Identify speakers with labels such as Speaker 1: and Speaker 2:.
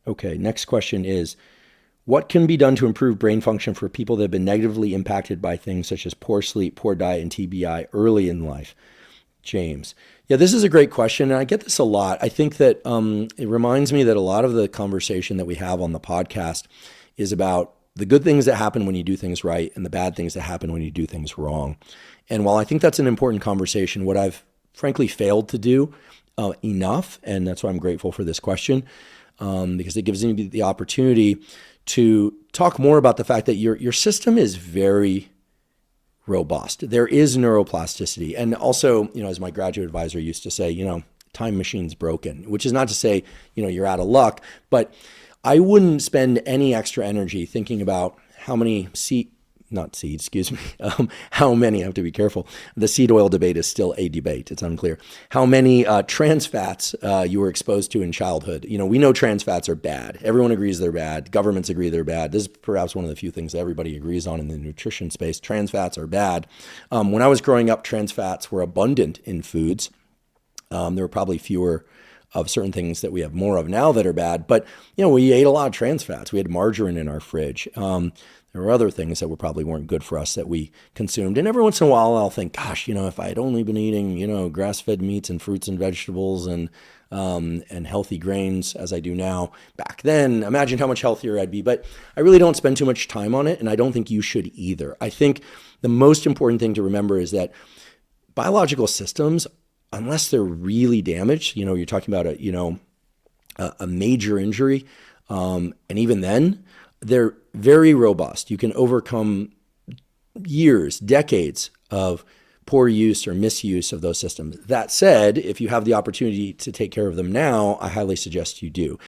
Speaker 1: Okay, next question is what can be done to improve brain function for people that have been negatively impacted by things such as poor sleep, poor diet, and TBI early in life? James. Yeah, this is a great question. And I get this a lot. I think that it reminds me that a lot of the conversation that we have on the podcast is about the good things that happen when you do things right and the bad things that happen when you do things wrong. And while I think that's an important conversation, what I've frankly failed to do enough, and that's why I'm grateful for this question, because it gives me the opportunity to talk more about the fact that your system is very robust. There is neuroplasticity. And also, as my graduate advisor used to say, time machine's broken, which is not to say, you're out of luck, but I wouldn't spend any extra energy thinking about how many not seeds, excuse me, how many, I have to be careful. The seed oil debate is still a debate. It's unclear. How many trans fats you were exposed to in childhood. We know trans fats are bad. Everyone agrees they're bad. Governments agree they're bad. This is perhaps one of the few things that everybody agrees on in the nutrition space. Trans fats are bad. When I was growing up, trans fats were abundant in foods. There were probably fewer of certain things that we have more of now that are bad. But, we ate a lot of trans fats. We had margarine in our fridge. There were other things that probably weren't good for us that we consumed. And every once in a while, I'll think, gosh, if I had only been eating, grass-fed meats and fruits and vegetables and healthy grains as I do now back then, imagine how much healthier I'd be. But I really don't spend too much time on it, and I don't think you should either. I think the most important thing to remember is that biological systems, unless they're really damaged, you're talking about a major injury, and even then, they're very robust. You can overcome years, decades of poor use or misuse of those systems. That said, if you have the opportunity to take care of them now, I highly suggest you do.